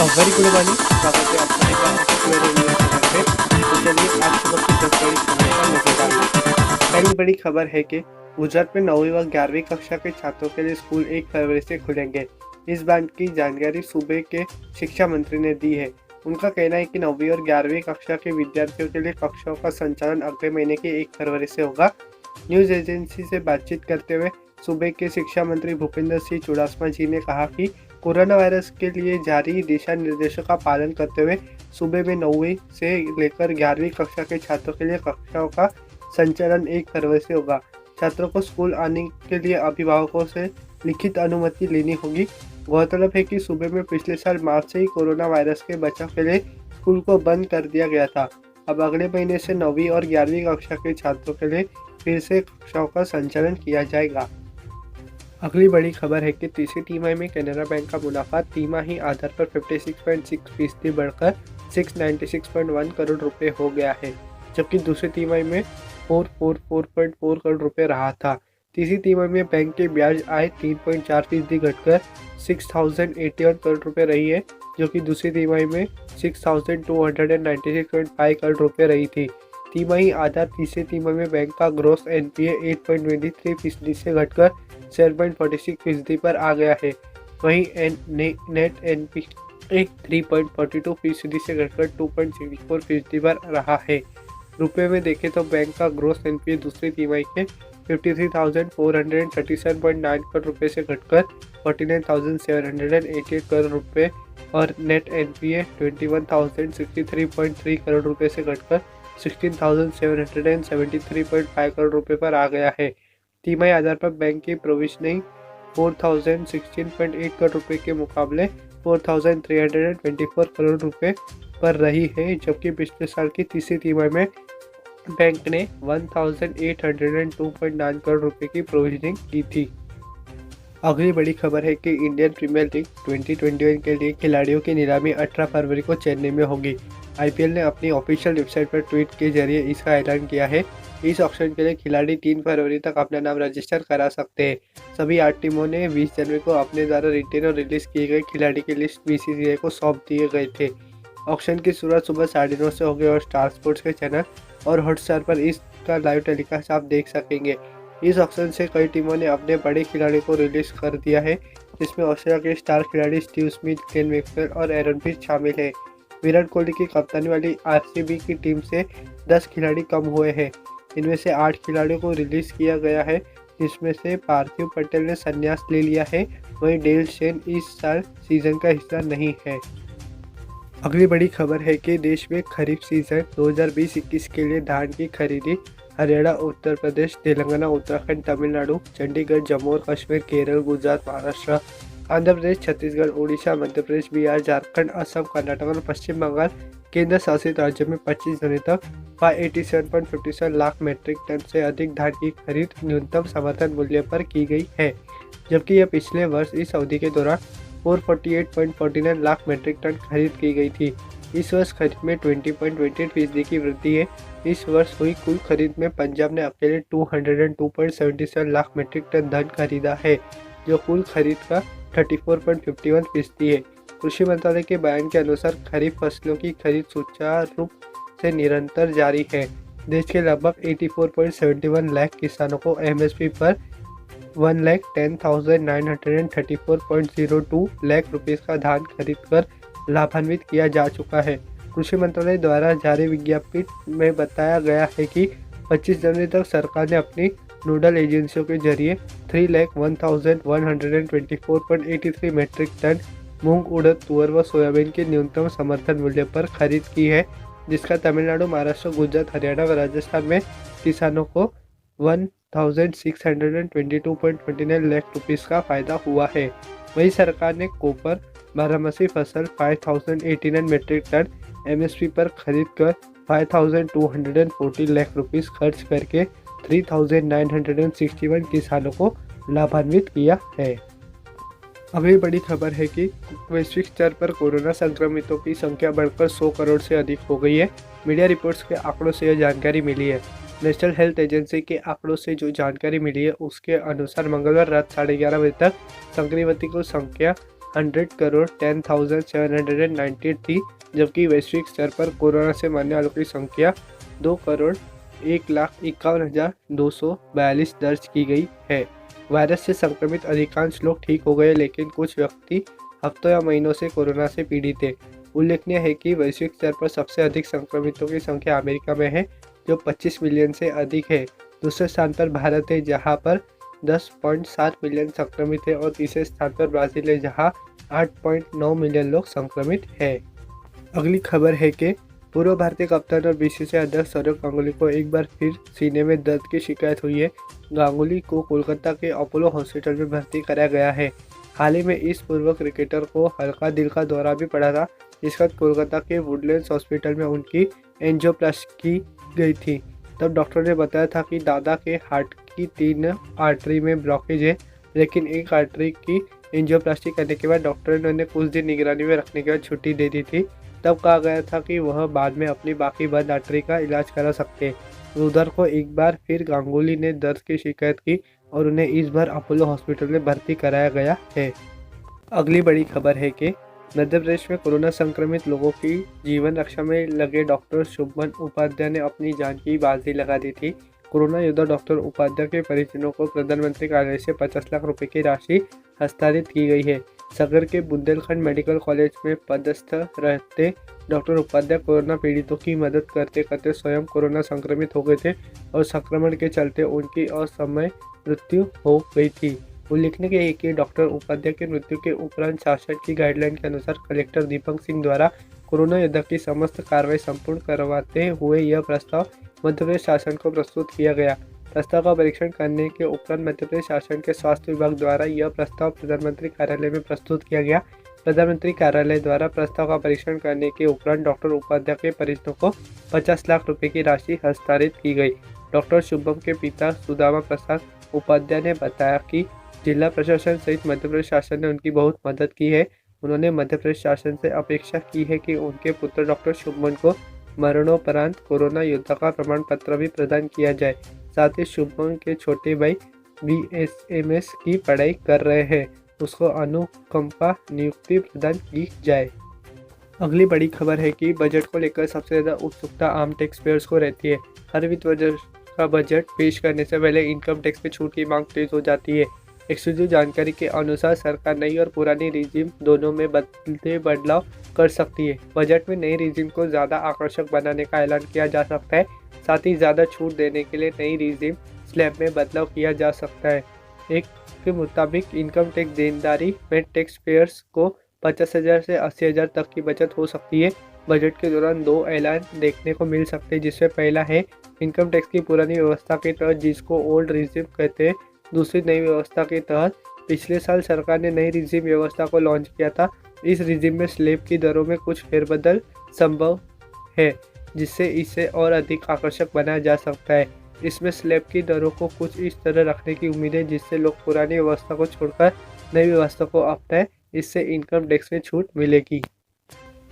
Very good morning. स्वागत है आपका एक बार फिर से न्यूज़ चैनल पे। तो चलिए आज सुबह की 10 बड़ी खबरों पर नजर डालते हैं। पहली बड़ी खबर है कि गुजरात में 9वीं व 11वीं कक्षा के छात्रों के लिए स्कूल 1 फरवरी से खुलेंगे। इस बात की जानकारी सूबे के शिक्षा मंत्री ने दी है। उनका कहना है कि 9वीं और 11वीं कक्षा के विद्यार्थियों के लिए कक्षाओं का संचालन अगले महीने की 1 फरवरी से होगा। न्यूज एजेंसी से बातचीत करते हुए सूबे के शिक्षा मंत्री भूपेंद्र सिंह चुड़ासमा जी ने कहा कि कोरोना वायरस के लिए जारी दिशा निर्देशों का पालन करते हुए सूबे में 9वीं से लेकर 11वीं कक्षा के छात्रों के लिए कक्षाओं का संचालन 1 फरवरी से होगा। छात्रों को स्कूल आने के लिए अभिभावकों से लिखित अनुमति लेनी होगी। गौरतलब है कि सूबे में पिछले साल मार्च से ही कोरोना वायरस के बचाव के लिए स्कूल को बंद कर दिया गया था। अब अगले महीने से 9वीं और 11वीं कक्षा के छात्रों के लिए फिर से कक्षाओं का संचालन किया जाएगा। अगली बड़ी खबर है कि तीसरी तिमाही में कैनरा बैंक का मुनाफा तिमाही आधार पर 56.6% बढ़कर 696.1 करोड़ रुपए हो गया है, जबकि दूसरी तिमाही में 444.4 करोड़ रुपए रहा था। तीसरी तिमाही में बैंक के ब्याज आय 3.4% घटकर 6081 करोड़ रुपए रही है, जो कि दूसरी तिमाही में 6296.5 करोड़ रुपए रही थी। तिमाही आधार तीसरी तिमाही में बैंक का ग्रोस एनपीए 8.23% से घटकर 7.46% पर आ गया है। वहीं नेट एनपीए 3.42% से घटकर 2.64% पर रहा है। रुपए में देखें तो बैंक का ग्रोस एनपीए दूसरी तिमाही के 53,437.9 करोड़ रुपए से घटकर 49,788 करोड़ रुपए और नेट एनपीए 21,063.3 करोड़ रुपए से घटकर 16,773.5 करोड़ रुपए पर आ गया है। तिमाही आधार पर बैंक की प्रोविजनिंग 4,016.8 करोड़ रुपए के मुकाबले 4,324 करोड़ रुपए पर रही है, जबकि पिछले साल की तीसरी तिमाही में बैंक ने 1,802.9 करोड़ रुपए की प्रोविजनिंग की थी। अगली बड़ी खबर है कि इंडियन प्रीमियर लीग 2021 के लिए खिलाड़ियों की नीलामी 18 फरवरी को चेन्नई में होगी। आईपीएल ने अपनी ऑफिशियल वेबसाइट पर ट्वीट के जरिए इसका ऐलान किया है। इस ऑक्शन के लिए खिलाड़ी 3 फरवरी तक अपना नाम रजिस्टर करा सकते हैं। सभी 8 टीमों ने 20 जनवरी को अपने द्वारा रिटेन और रिलीज किए गए खिलाड़ी की लिस्ट बीसीसीआई को सौंप दिए गए थे। ऑक्शन की शुरुआत सुबह 9:30 से होगी और स्टार स्पोर्ट्स के चैनल और हॉटस्टार पर इसका लाइव टेलीकास्ट आप देख सकेंगे। इस ऑक्शन से कई टीमों ने अपने बड़े खिलाड़ियों को रिलीज कर दिया है, जिसमें ऑस्ट्रेलिया के स्टार खिलाड़ी स्टीव स्मिथ, केन मैक्सवेल और एरन फिंच शामिल हैं। विराट कोहली की कप्तानी वाली आरसीबी की टीम से 10 खिलाड़ी कम हुए हैं। इनमें से 8 खिलाड़ियों को रिलीज किया गया है, जिसमें से पार्थिव पटेल ने संन्यास ले लिया है। वहीं डेल शेन इस साल सीजन का हिस्सा नहीं है। अगली बड़ी खबर है कि देश में खरीफ सीजन 2020-21 के लिए धान की खरीदी हरियाणा, उत्तर प्रदेश, तेलंगाना, उत्तराखंड, तमिलनाडु, चंडीगढ़, जम्मू और कश्मीर, केरल, गुजरात, महाराष्ट्र, आंध्र प्रदेश, छत्तीसगढ़, ओडिशा, मध्य प्रदेश, बिहार, झारखंड, असम, कर्नाटक और पश्चिम बंगाल केंद्र शासित राज्यों में 25 जनवरी तक 587.57 लाख मीट्रिक टन से अधिक धान की खरीद न्यूनतम समर्थन मूल्य पर की गई है, जबकि यह पिछले वर्ष इस अवधि के दौरान 448.49 लाख मीट्रिक टन खरीद की गई थी। इस वर्ष खरीद में 20.28% की वृद्धि है। इस वर्ष हुई कुल खरीद में पंजाब ने अकेले 202.77 लाख मीट्रिक टन धान खरीदा है, जो कुल खरीद का 34.51% है। कृषि मंत्रालय के बयान के अनुसार खरीफ फसलों की खरीद सुचारू रूप से निरंतर जारी है। देश के लगभग 84.71 लाख किसानों को एमएसपी पर 1,10,934.02 लाख रुपए का धान खरीदकर लाभान्वित किया जा चुका है। कृषि मंत्रालय द्वारा जारी विज्ञप्ति में बताया गया है कि 25 जनवरी तक सरकार ने अपनी नोडल एजेंसियों के जरिए 3,01,124.83 मीट्रिक टन मूंग, उड़द, तुअर व सोयाबीन के न्यूनतम समर्थन मूल्य पर खरीद की है, जिसका तमिलनाडु, महाराष्ट्र, गुजरात, हरियाणा व राजस्थान में किसानों को 1,622.29 लाख रुपए का फायदा हुआ है। वहीं सरकार ने कोपर, बारहमासी फसल 5,089 मीट्रिक टन एमएसपी पर खरीद कर 5,240 लाख रुपए खर्च करके 3,961 किसानों को लाभान्वित किया है। अगली बड़ी खबर है कि वैश्विक स्तर पर कोरोना संक्रमितों की संख्या बढ़कर 100 करोड़ से अधिक हो गई है। मीडिया रिपोर्ट्स के आंकड़ों से यह जानकारी मिली है। नेशनल हेल्थ एजेंसी के आंकड़ों से जो जानकारी मिली है उसके अनुसार मंगलवार रात 11:30 बजे तक संक्रमितों की संख्या 100 करोड़ 10,798 थी, जबकि वैश्विक स्तर पर कोरोना से मरने वालों की संख्या 2 करोड़ 1,51,242 दर्ज की गई है। वायरस से संक्रमित अधिकांश लोग ठीक हो गए, लेकिन कुछ व्यक्ति हफ्तों या महीनों से कोरोना से पीड़ित थे। उल्लेखनीय है कि वैश्विक स्तर पर सबसे अधिक संक्रमितों की संख्या अमेरिका में है, जो 25 मिलियन से अधिक है। दूसरे स्थान पर भारत है, जहां पर 10.7 मिलियन संक्रमित है, और तीसरे स्थान पर ब्राजील है, जहां 8.9 मिलियन लोग संक्रमित है। अगली खबर है कि पूर्व भारतीय कप्तान और बीसीसीआई अध्यक्ष सौरव गांगुली को एक बार फिर सीने में दर्द की शिकायत हुई है। गांगुली को कोलकाता के अपोलो हॉस्पिटल में भर्ती कराया गया है। हाल ही में इस पूर्व क्रिकेटर को हल्का दिल का दौरा भी पड़ा था, जिसका कोलकाता के वुडलैंड्स हॉस्पिटल में उनकी एंजियोप्लास्टी की गई थी। तब डॉक्टर ने बताया था कि दादा के हार्ट की 3 आर्टरी में ब्लॉकेज है, लेकिन एक आर्टरी की एंजियोप्लास्टी करने के बाद डॉक्टर ने उन्हें कुछ दिन निगरानी में रखने के बाद छुट्टी दे दी थी। तब कहा गया था कि वह बाद में अपनी बाकी बंद आर्टरी का इलाज करा सकते। उधर को एक बार फिर गांगुली ने दर्द की शिकायत की और उन्हें इस बार अपोलो हॉस्पिटल में भर्ती कराया गया है। अगली बड़ी खबर है कि मध्य प्रदेश में कोरोना संक्रमित लोगों की जीवन रक्षा में लगे डॉक्टर शुभमन उपाध्याय ने अपनी जान की बाजी लगा दी थी। कोरोना योद्धा डॉक्टर उपाध्याय के परिजनों को प्रधानमंत्री कार्यालय से 50 लाख रुपए की राशि हस्तांतरित की गई है। सागर के बुंदेलखंड मेडिकल कॉलेज में पदस्थ रहते डॉक्टर उपाध्याय कोरोना पीड़ितों की मदद करते करते स्वयं कोरोना संक्रमित हो गए थे और संक्रमण के चलते उनकी असमय मृत्यु हो गई थी। उल्लेखनीय है कि डॉक्टर उपाध्याय की मृत्यु के उपरांत शासन की गाइडलाइन के अनुसार कलेक्टर दीपक सिंह द्वारा कोरोना योद्धा की समस्त कार्रवाई संपूर्ण करवाते हुए यह प्रस्ताव मध्य प्रदेश शासन को प्रस्तुत किया गया। प्रस्ताव का परीक्षण करने के उपरांत मध्य प्रदेश शासन के स्वास्थ्य विभाग द्वारा यह प्रस्ताव प्रधानमंत्री कार्यालय में प्रस्तुत किया गया। प्रधानमंत्री कार्यालय द्वारा प्रस्ताव का परीक्षण करने के उपरांत डॉक्टर उपाध्याय के परिजनों को 50 लाख रुपए की राशि हस्तांतरित की गई। डॉक्टर शुभम के पिता सुदामा प्रसाद उपाध्याय ने बताया कि जिला प्रशासन सहित मध्य प्रदेश शासन ने उनकी बहुत मदद की है। उन्होंने मध्य प्रदेश शासन से अपेक्षा की है कि उनके पुत्र डॉक्टर शुभमन को मरणोपरांत कोरोना योद्धा का प्रमाण पत्र भी प्रदान किया जाए। साथ ही शुभमन के छोटे भाई BSMS की पढ़ाई कर रहे हैं, उसको अनुकंपा नियुक्ति प्रदान की जाए। अगली बड़ी खबर है कि बजट को लेकर सबसे ज़्यादा उत्सुकता आम टैक्स पेयर्स को रहती है। हर वित्त वर्ष का बजट पेश करने से पहले इनकम टैक्स पे छूट की मांग तेज हो जाती है। एक्सक्लूसिव जानकारी के अनुसार सरकार नई और पुरानी रिजीम दोनों में बदलाव कर सकती है। बजट में नई रिजीम को ज़्यादा आकर्षक बनाने का ऐलान किया जा सकता है। साथ ही ज़्यादा छूट देने के लिए नई रिजीम स्लैब में बदलाव किया जा सकता है। एक के मुताबिक इनकम टैक्स देनदारी में टैक्स पेयर्स को 50,000 से 80,000 तक की बचत हो सकती है। बजट के दौरान 2 ऐलान देखने को मिल सकते हैं, जिसमें पहला है इनकम टैक्स की पुरानी व्यवस्था के तहत, जिसको ओल्ड रिजीम कहते हैं। दूसरी नई व्यवस्था के तहत पिछले साल सरकार ने नई रिजीम व्यवस्था को लॉन्च किया था। इस रिजीम में स्लैब की दरों में कुछ फेरबदल संभव है, जिससे इसे और अधिक आकर्षक बनाया जा सकता है। इसमें स्लैब की दरों को कुछ इस तरह रखने की उम्मीद है जिससे लोग पुरानी व्यवस्था को छोड़कर नई व्यवस्था को अपनाएं। इससे इनकम टैक्स में छूट मिलेगी।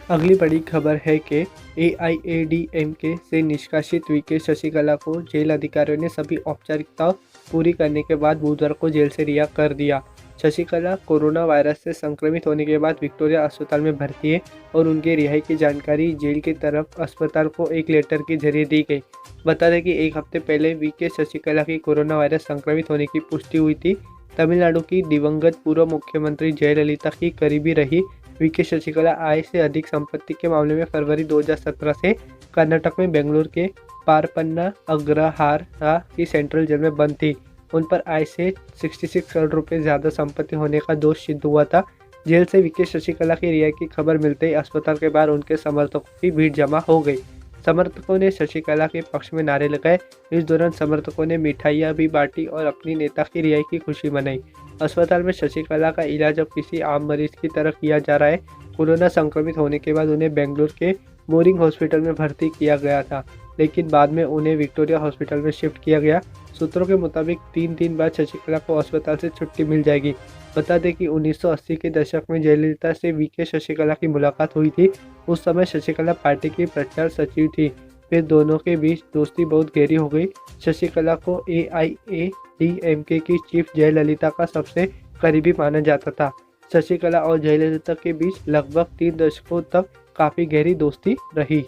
अगली बड़ी खबर है कि AIADMK से निष्कासित वीके शशिकला को जेल अधिकारियों ने सभी औपचारिकताओं पूरी करने के बाद बुधवार को जेल से रिहा कर दिया। शशिकला कोरोना वायरस से संक्रमित होने के बाद विक्टोरिया अस्पताल में भर्ती है और उनकी रिहाई की जानकारी जेल की तरफ अस्पताल को एक लेटर के जरिए दी गई। बता दें कि एक हफ्ते पहले वीके शशिकला की कोरोना वायरस संक्रमित होने की पुष्टि हुई थी। तमिलनाडु की दिवंगत पूर्व मुख्यमंत्री जयललिता की करीबी रही वीके शशिकला आय से अधिक संपत्ति के मामले में फरवरी 2017 से कर्नाटक में बेंगलुरु के पारपन्ना अग्रहारा की सेंट्रल जेल में बंद थी। उन पर आय से 66 करोड़ रुपए ज्यादा संपत्ति होने का दोष सिद्ध हुआ था। जेल से वीके शशिकला की रिहाई की खबर मिलते ही अस्पताल के बाहर उनके समर्थकों की भीड़ जमा हो गई। समर्थकों ने शशिकला के पक्ष में नारे लगाए। इस दौरान समर्थकों ने मिठाइयाँ भी बांटी और अपनी नेता की रिहाई की खुशी मनाई। अस्पताल में शशिकला का इलाज अब किसी आम मरीज की तरह किया जा रहा है। कोरोना संक्रमित होने के बाद उन्हें बेंगलुरु के मोरिंग हॉस्पिटल में भर्ती किया गया था, लेकिन बाद में उन्हें विक्टोरिया हॉस्पिटल में शिफ्ट किया गया। सूत्रों के मुताबिक 3 दिन बाद शशिकला को अस्पताल से छुट्टी मिल जाएगी। बता दें कि 1980 के दशक में जयललिता से वीके शशिकला की मुलाकात हुई थी। उस समय शशिकला पार्टी की प्रचार सचिव थी। फिर दोनों के बीच दोस्ती बहुत गहरी हो गई। शशिकला को AIADMK की चीफ जयललिता का सबसे करीबी माना जाता था। शशिकला और जयललिता के बीच लगभग 3 दशकों तक काफ़ी गहरी दोस्ती रही।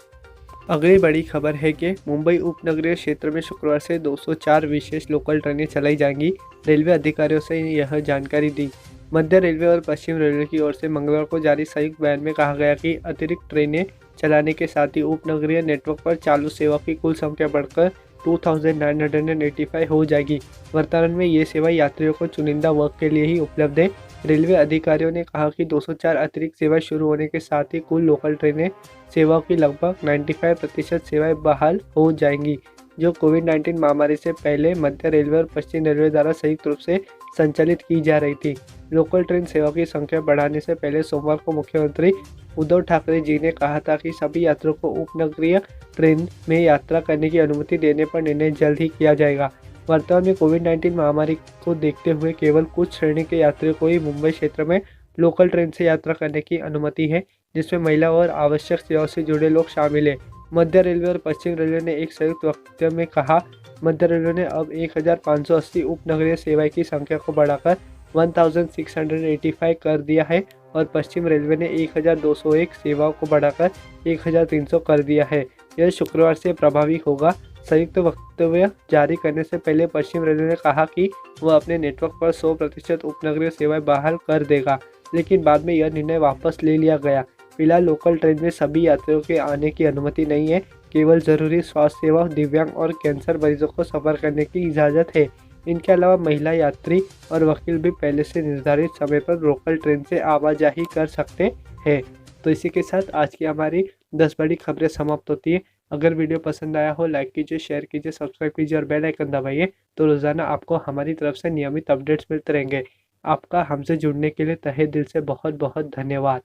अगली बड़ी खबर है कि मुंबई उपनगरीय क्षेत्र में शुक्रवार से 204 विशेष लोकल ट्रेनें चलाई जाएंगी। रेलवे अधिकारियों से यह जानकारी दी। मध्य रेलवे और पश्चिम रेलवे की ओर से मंगलवार को जारी संयुक्त बयान में कहा गया कि अतिरिक्त ट्रेनें चलाने के साथ ही उपनगरीय नेटवर्क पर चालू सेवा की कुल संख्या बढ़कर 2985 हो जाएगी। वर्तमान में ये सेवा यात्रियों को चुनिंदा वर्ग के लिए ही उपलब्ध है। रेलवे अधिकारियों ने कहा कि 204 अतिरिक्त सेवाएं शुरू होने के साथ ही कुल लोकल ट्रेनें सेवाओं की लगभग 95% सेवाएं बहाल हो जाएंगी, जो कोविड-19 महामारी से पहले मध्य रेलवे और पश्चिम रेलवे द्वारा संयुक्त रूप से संचालित की जा रही थी। लोकल ट्रेन सेवाओं की संख्या बढ़ाने से पहले सोमवार को मुख्यमंत्री उद्धव ठाकरे जी ने कहा था कि सभी यात्रियों को उपनगरीय ट्रेन में यात्रा करने की अनुमति देने पर निर्णय जल्द ही किया जाएगा। वर्तमान में कोविड-19 महामारी को देखते हुए केवल कुछ श्रेणी के यात्रियों को ही मुंबई क्षेत्र में लोकल ट्रेन से यात्रा करने की अनुमति है, जिसमें महिला और आवश्यक सेवाओं से जुड़े लोग शामिल हैं। मध्य रेलवे और पश्चिम रेलवे ने एक संयुक्त वक्तव्य में कहा, मध्य रेलवे ने अब 1580 उपनगरीय सेवाएं की संख्या को बढ़ाकर 1685 कर दिया है और पश्चिम रेलवे ने 1201 सेवाओं को बढ़ाकर 1300 कर दिया है। यह शुक्रवार से प्रभावी होगा। संयुक्त वक्तव्य जारी करने से पहले पश्चिम रेलवे ने कहा कि वह अपने नेटवर्क पर 100% उपनगरीय सेवाएं बहाल कर देगा, लेकिन बाद में यह निर्णय वापस ले लिया गया। फिलहाल लोकल ट्रेन में सभी यात्रियों के आने की अनुमति नहीं है, केवल जरूरी स्वास्थ्य सेवा, दिव्यांग और कैंसर मरीजों को सफर करने की इजाज़त है। इनके अलावा महिला यात्री और वकील भी पहले से निर्धारित समय पर लोकल ट्रेन से आवाजाही कर सकते हैं। तो इसी के साथ आज की हमारी 10 बड़ी खबरें समाप्त होती है। अगर वीडियो पसंद आया हो लाइक कीजिए, शेयर कीजिए, सब्सक्राइब कीजिए और बेल आइकन दबाइए, तो रोज़ाना आपको हमारी तरफ से नियमित अपडेट्स मिलते रहेंगे। आपका हमसे जुड़ने के लिए तहे दिल से बहुत बहुत धन्यवाद।